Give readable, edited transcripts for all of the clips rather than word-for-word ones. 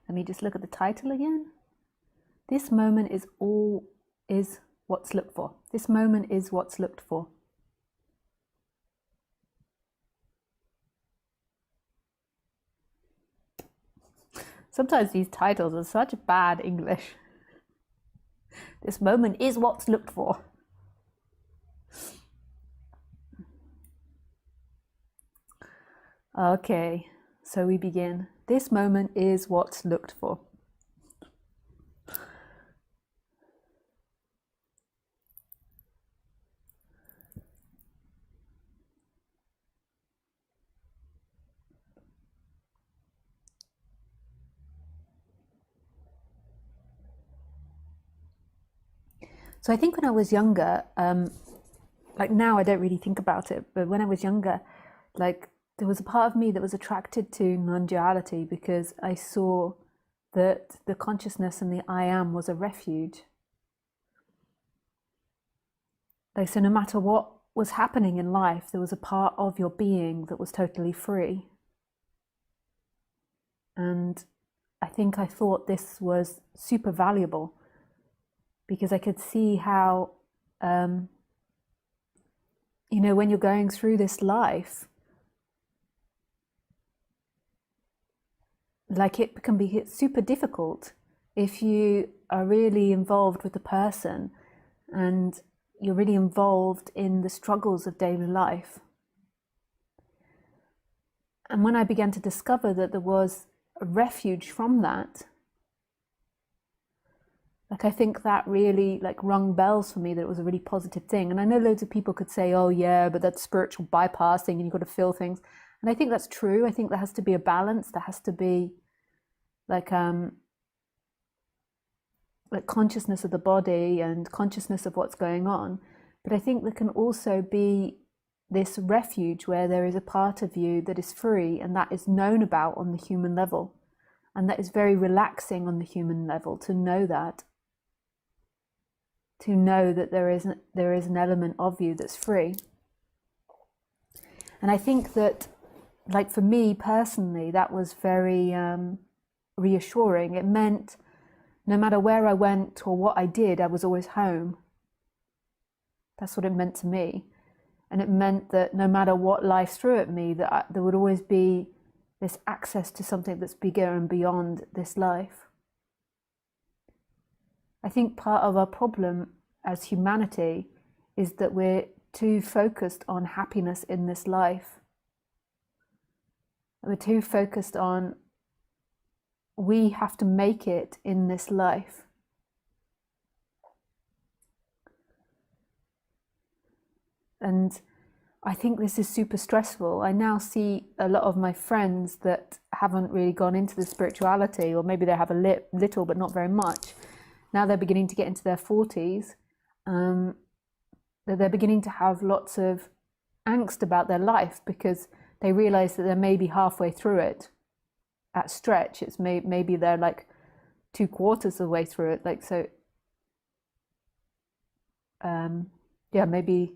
Let me just look at the title again. This moment is what's looked for. This moment is what's looked for. Sometimes these titles are such bad English. This moment is what's looked for. Okay, so we begin. This moment is what's looked for. So I think when I was younger, like now I don't really think about it, but when I was younger, like there was a part of me that was attracted to non-duality because I saw that the consciousness and the I am was a refuge. Like, so no matter what was happening in life, there was a part of your being that was totally free. And I think I thought this was super valuable because I could see how, you know, when you're going through this life, like it can be super difficult if you are really involved with the person and you're really involved in the struggles of daily life. And when I began to discover that there was a refuge from that, like I think that really like rung bells for me, that it was a really positive thing. And I know loads of people could say, oh yeah, but that's spiritual bypassing and you've got to feel things. And I think that's true. I think there has to be a balance. There has to be like consciousness of the body and consciousness of what's going on. But I think there can also be this refuge where there is a part of you that is free and that is known about on the human level. And that is very relaxing on the human level to know that. To know that there is an element of you that's free. And I think that, like for me personally, that was very reassuring. It meant no matter where I went or what I did, I was always home. That's what it meant to me. And it meant that no matter what life threw at me, that there would always be this access to something that's bigger and beyond this life. I think part of our problem as humanity is that we're too focused on happiness in this life. We're too focused on we have to make it in this life. And I think this is super stressful. I now see a lot of my friends that haven't really gone into the spirituality, or maybe they have a little but not very much. Now they're beginning to get into their 40s, that they're beginning to have lots of angst about their life because they realize that they're maybe halfway through it at stretch. It's maybe they're like 2/4 of the way through it. Like, so, yeah, maybe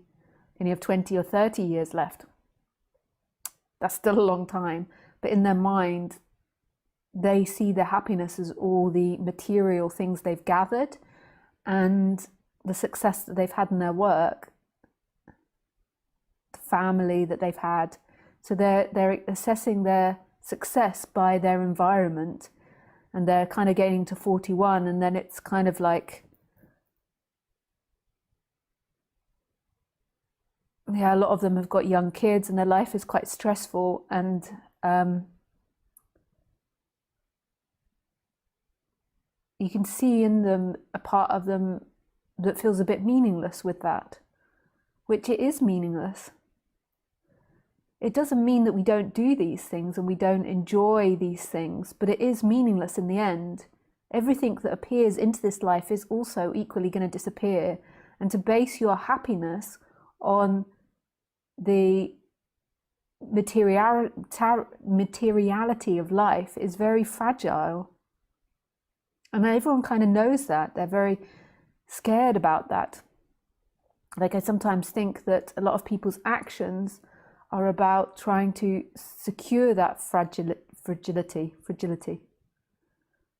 only have 20 or 30 years left. That's still a long time. But in their mind, they see their happiness as all the material things they've gathered and the success that they've had in their work, the family that they've had. So they're assessing their success by their environment, and they're kind of getting to 41, and then it's kind of like, yeah, a lot of them have got young kids and their life is quite stressful, and you can see in them a part of them that feels a bit meaningless with that, which it is meaningless. It doesn't mean that we don't do these things and we don't enjoy these things, but it is meaningless in the end. Everything that appears into this life is also equally going to disappear, and to base your happiness on the materiality of life is very fragile. And everyone kind of knows that. They're very scared about that. Like, I sometimes think that a lot of people's actions are about trying to secure that fragility.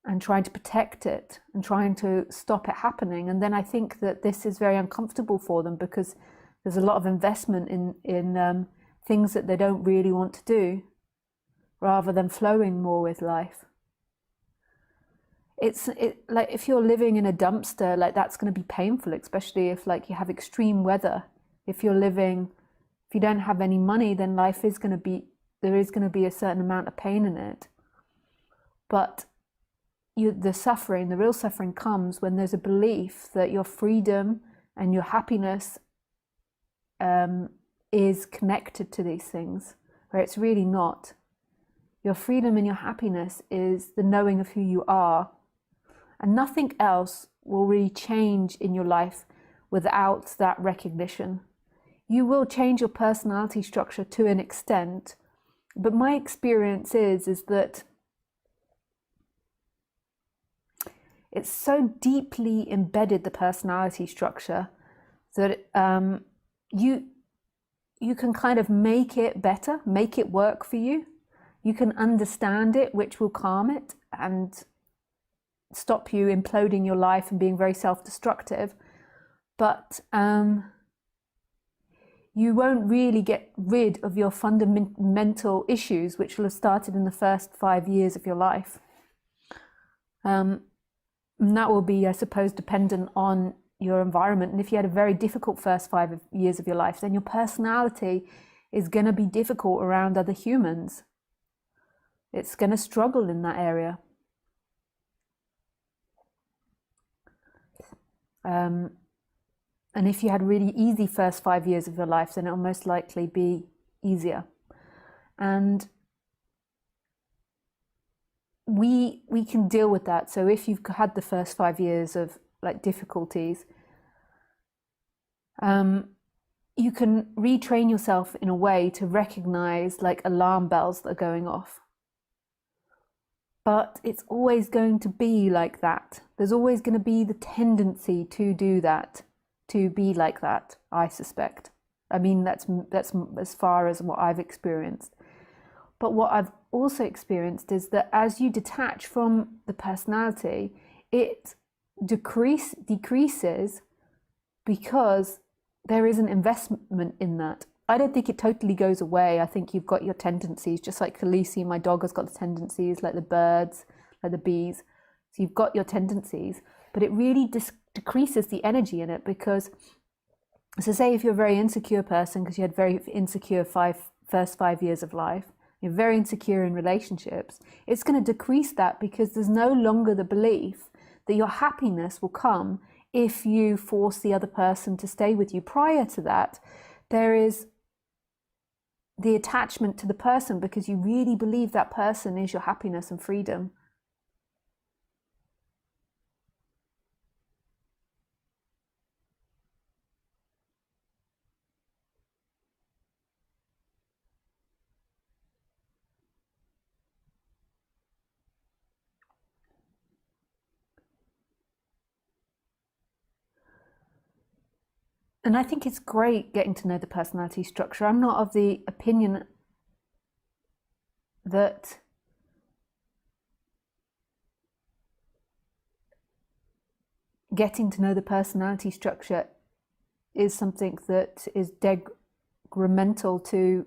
and trying to protect it and trying to stop it happening. And then I think that this is very uncomfortable for them because there's a lot of investment in things that they don't really want to do, rather than flowing more with life. It's like if you're living in a dumpster, like that's going to be painful, especially if like you have extreme weather. If you don't have any money, then there is going to be a certain amount of pain in it. But the real suffering comes when there's a belief that your freedom and your happiness is connected to these things, where it's really not. Your freedom and your happiness is the knowing of who you are, and nothing else will really change in your life without that recognition. You will change your personality structure to an extent, but my experience is that it's so deeply embedded, the personality structure, that you can kind of make it better, make it work for you. You can understand it, which will calm it and stop you imploding your life and being very self-destructive. But you won't really get rid of your fundamental issues, which will have started in the first 5 years of your life. And that will be, I suppose, dependent on your environment. And if you had a very difficult first 5 years of your life, then your personality is going to be difficult around other humans. It's going to struggle in that area. And if you had really easy first 5 years of your life, then it'll most likely be easier. And we can deal with that. So if you've had the first 5 years of like difficulties, you can retrain yourself in a way to recognize like alarm bells that are going off. But it's always going to be like that. There's always going to be the tendency to do that, to be like that, I suspect. I mean, that's as far as what I've experienced. But what I've also experienced is that as you detach from the personality, it decreases because there is an investment in that. I don't think it totally goes away. I think you've got your tendencies, just like Khaleesi, my dog, has got the tendencies, like the birds, like the bees. So you've got your tendencies, but it really decreases the energy in it because, so say if you're a very insecure person, because you had very insecure first 5 years of life, you're very insecure in relationships, it's going to decrease that because there's no longer the belief that your happiness will come if you force the other person to stay with you. Prior to that, there is the attachment to the person because you really believe that person is your happiness and freedom. And I think it's great getting to know the personality structure. I'm not of the opinion that getting to know the personality structure is something that is detrimental to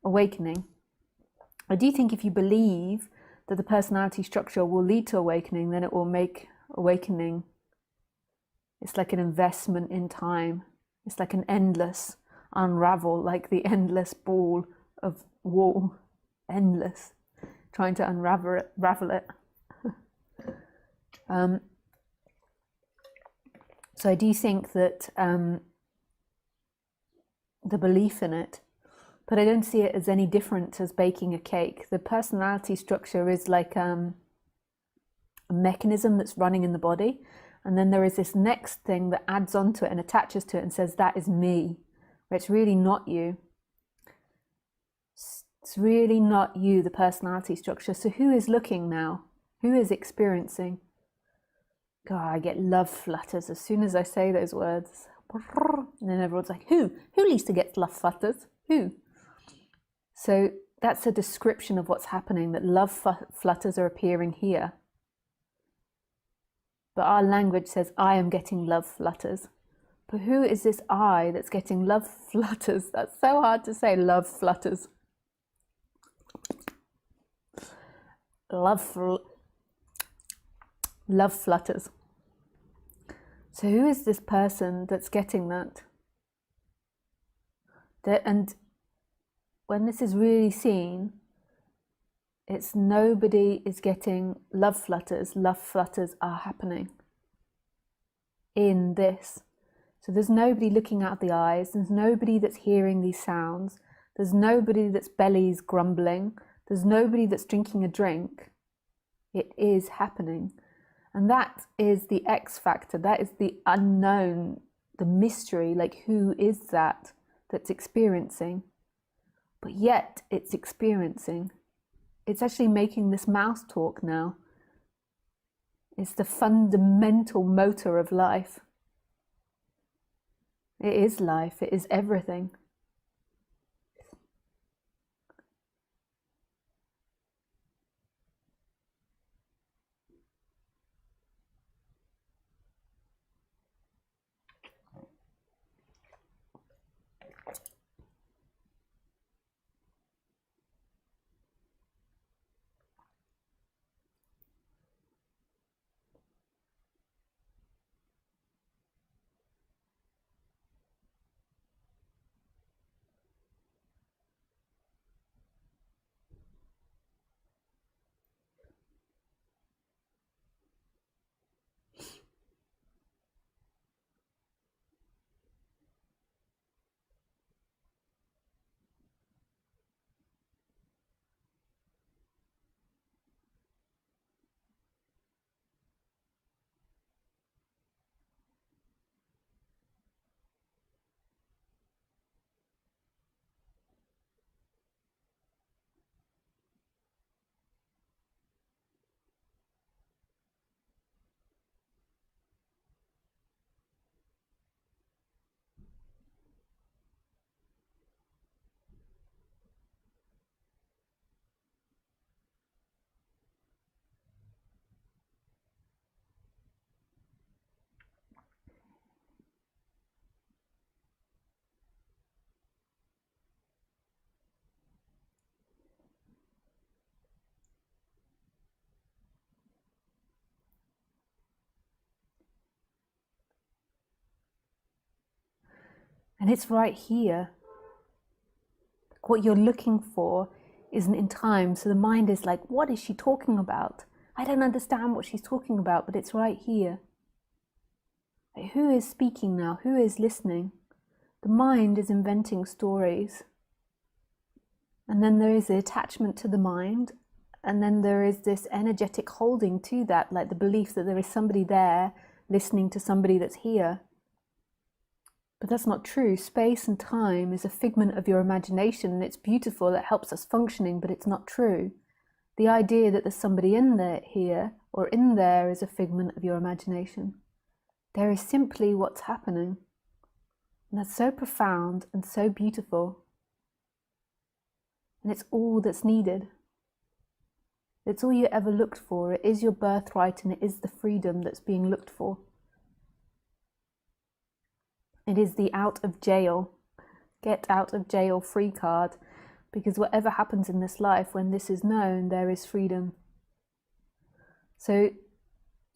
awakening. I do think if you believe that the personality structure will lead to awakening, then it will make awakening, it's like an investment in time. It's like an endless unravel, like the endless ball of wool, endless, trying to unravel it. So I do think that the belief in it, but I don't see it as any different as baking a cake. The personality structure is like a mechanism that's running in the body. And then there is this next thing that adds onto it and attaches to it and says, that is me, where it's really not you. It's really not you, the personality structure. So who is looking now? Who is experiencing? God, I get love flutters as soon as I say those words. And then everyone's like, who? Who Lisa gets love flutters? Who? So that's a description of what's happening, that love flutters are appearing here. but our language says, I am getting love flutters. But who is this I that's getting love flutters? That's so hard to say, love flutters. Love flutters. So who is this person that's getting that? And when this is really seen, it's nobody is getting love flutters. Love flutters are happening in this. So there's nobody looking out of the eyes. There's nobody that's hearing these sounds. There's nobody that's bellies grumbling. There's nobody that's drinking a drink. It is happening. And that is the X factor. That is the unknown, the mystery. Like, who is that that's experiencing? But yet it's experiencing. It's actually making this mouse talk now. It's the fundamental motor of life. It is life. It is everything. And it's right here. What you're looking for isn't in time. So the mind is like, what is she talking about? I don't understand what she's talking about, but it's right here. Like, who is speaking now? Who is listening? The mind is inventing stories. And then there is the attachment to the mind. And then there is this energetic holding to that, like the belief that there is somebody there listening to somebody that's here. But that's not true. Space and time is a figment of your imagination, and it's beautiful, it helps us functioning, but it's not true. The idea that there's somebody in there, here, or in there is a figment of your imagination. There is simply what's happening. And that's so profound and so beautiful. And it's all that's needed. It's all you ever looked for. It is your birthright, and it is the freedom that's being looked for. It is the out of jail, get out of jail free card, because whatever happens in this life, when this is known, there is freedom. So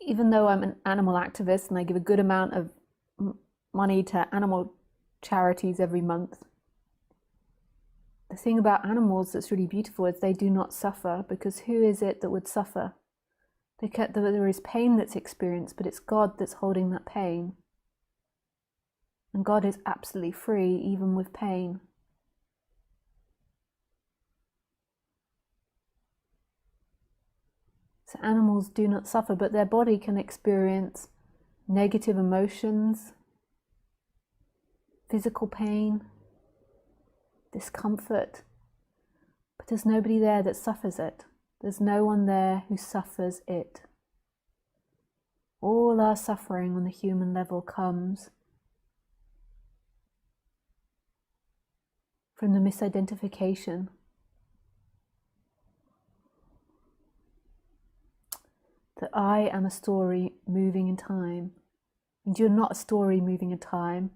even though I'm an animal activist and I give a good amount of money to animal charities every month, the thing about animals that's really beautiful is they do not suffer, because who is it that would suffer? There is pain that's experienced, but it's God that's holding that pain. And God is absolutely free, even with pain. So animals do not suffer, but their body can experience negative emotions, physical pain, discomfort. But there's nobody there that suffers it. There's no one there who suffers it. All our suffering on the human level comes from the misidentification that I am a story moving in time. And you're not a story moving in time.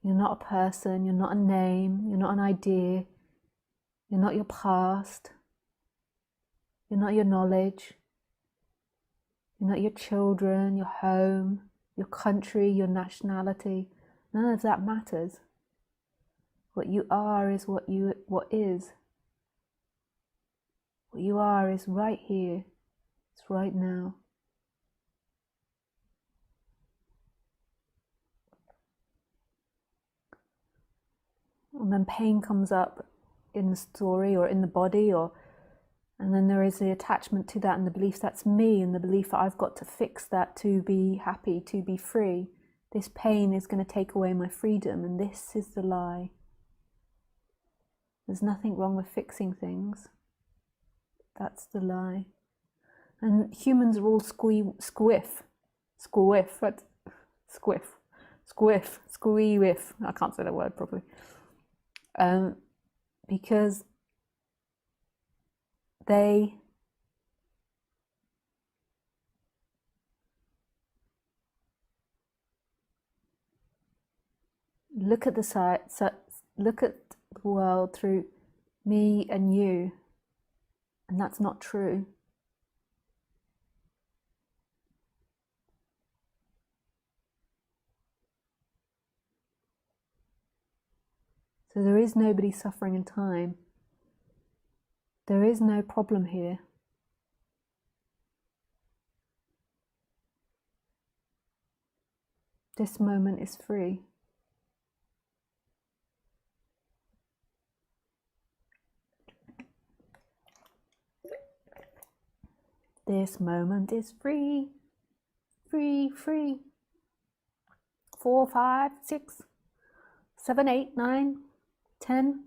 You're not a person, you're not a name, you're not an idea, you're not your past, you're not your knowledge, you're not your children, your home, your country, your nationality. None of that matters. What you are is what is. What you are is right here. It's right now. And then pain comes up in the story or in the body, and then there is the attachment to that and the belief that's me, and the belief that I've got to fix that to be happy, to be free. This pain is going to take away my freedom, and this is the lie. There's nothing wrong with fixing things. That's the lie. And humans are all squiff, I can't say that word properly. Because they look at look at the world through me and you, and that's not true. So there is nobody suffering in time. There is no problem here. This moment is free. This moment is free, free, free. 4, 5, 6, 7, 8, 9, 10.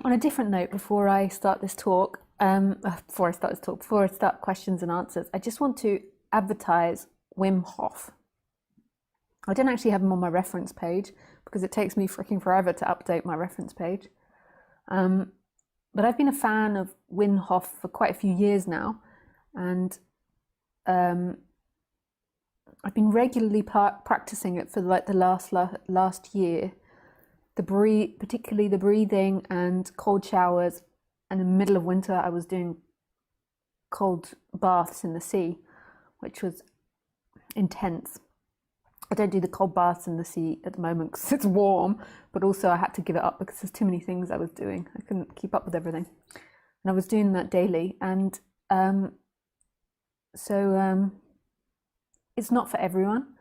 On a different note, before I start questions and answers, I just want to advertise Windhof. I don't actually have him on my reference page because it takes me freaking forever to update my reference page. But I've been a fan of Windhof for quite a few years now, and I've been regularly practicing it for like the last year. Particularly the breathing and cold showers, and in the middle of winter I was doing cold baths in the sea, which was intense. I don't do the cold baths in the sea at the moment because it's warm, but also I had to give it up because there's too many things I was doing. I couldn't keep up with everything, and I was doing that daily. And so it's not for everyone.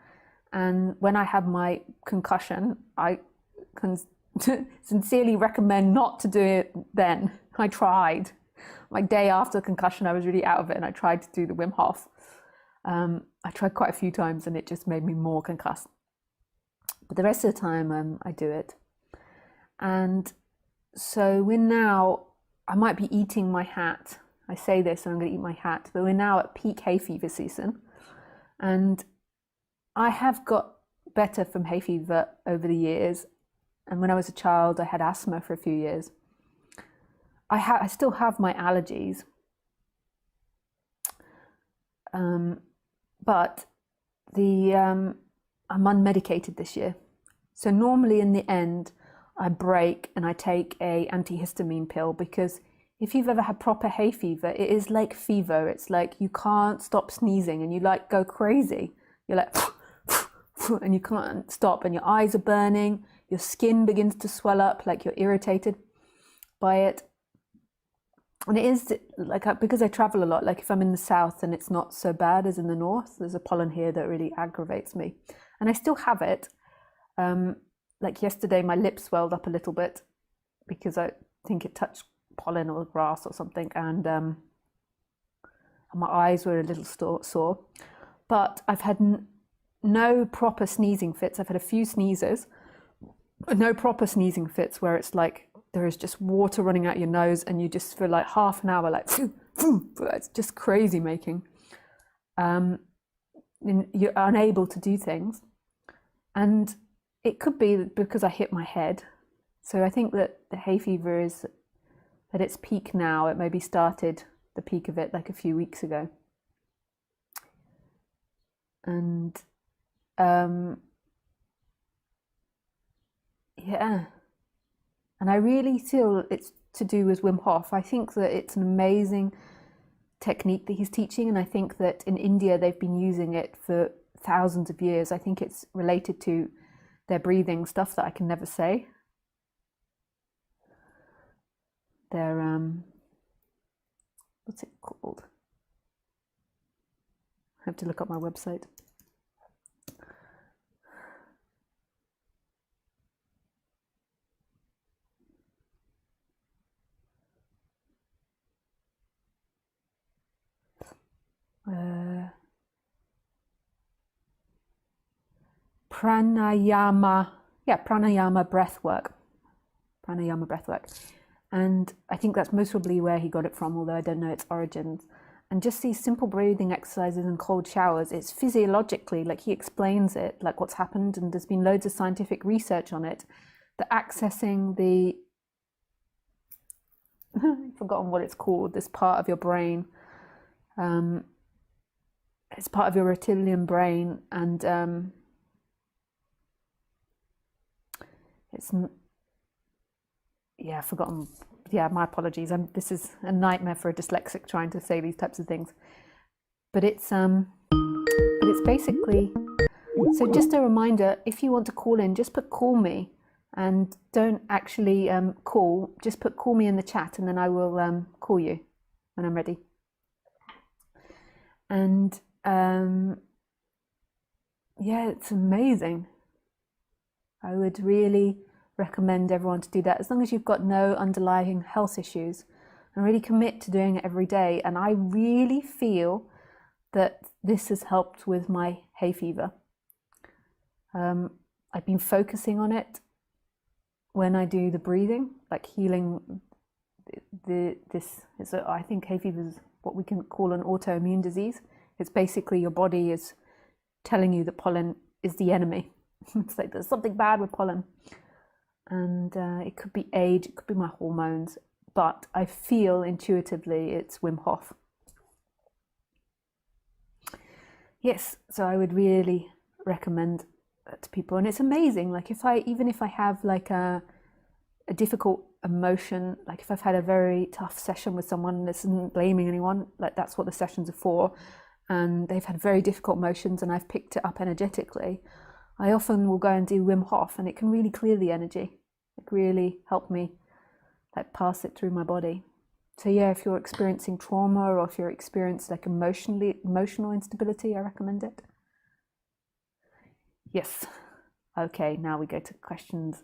And when I had my concussion, I can sincerely recommend not to do it then. I tried. Like day after the concussion, I was really out of it, and I tried to do the Wim Hof. I tried quite a few times, and it just made me more concussed. But the rest of the time, I do it. And so I might be eating my hat. I say this, and I'm going to eat my hat, but we're now at peak hay fever season. And I have got better from hay fever over the years. And when I was a child, I had asthma for a few years. I still have my allergies. But I'm unmedicated this year. So normally in the end, I break and I take a antihistamine pill, because if you've ever had proper hay fever, it is like fever. It's like you can't stop sneezing and you like go crazy. You're like, and you can't stop, and your eyes are burning. Your skin begins to swell up, like you're irritated by it. And it is like, because I travel a lot, like if I'm in the south and it's not so bad as in the north, there's a pollen here that really aggravates me. And I still have it. Like yesterday, my lips swelled up a little bit because I think it touched pollen or grass or something. And my eyes were a little sore. But I've had no proper sneezing fits. I've had a few sneezes, no proper sneezing fits where it's like there is just water running out your nose and you just for like half an hour like it's just crazy making. You're unable to do things, and it could be because I hit my head. So I think that the hay fever is at its peak now. It maybe started the peak of it like a few weeks ago, and yeah, and I really feel it's to do with Wim Hof. I think that it's an amazing technique that he's teaching, and I think that in India they've been using it for thousands of years. I think it's related to their breathing stuff that I can never say. Their what's it called? I have to look up my website. Pranayama, pranayama breathwork. And I think that's most probably where he got it from, although I don't know its origins. And just these simple breathing exercises and cold showers, it's physiologically, like he explains it, like what's happened, and there's been loads of scientific research on it, that accessing the, I've forgotten what it's called, this part of your brain, it's part of your reptilian brain, and it's, I've forgotten. My apologies. This is a nightmare for a dyslexic trying to say these types of things. But it's basically, so just a reminder, if you want to call in, just put call me, and don't actually call, just put call me in the chat, and then I will call you when I'm ready. And it's amazing. I would really recommend everyone to do that, as long as you've got no underlying health issues, and really commit to doing it every day. And I really feel that this has helped with my hay fever. I've been focusing on it when I do the breathing, like healing I think hay fever is what we can call an autoimmune disease. It's basically your body is telling you that pollen is the enemy. It's like there's something bad with pollen. And it could be age, it could be my hormones, but I feel intuitively it's Wim Hof. Yes, so I would really recommend that to people. And it's amazing, like even if I have like a difficult emotion, like if I've had a very tough session with someone, this isn't blaming anyone, like that's what the sessions are for, and they've had very difficult emotions and I've picked it up energetically, I often will go and do Wim Hof, and it can really clear the energy, like really help me like pass it through my body. So if you're experiencing trauma, or if you're experiencing like emotional instability, I recommend it. Yes. Okay, now we go to questions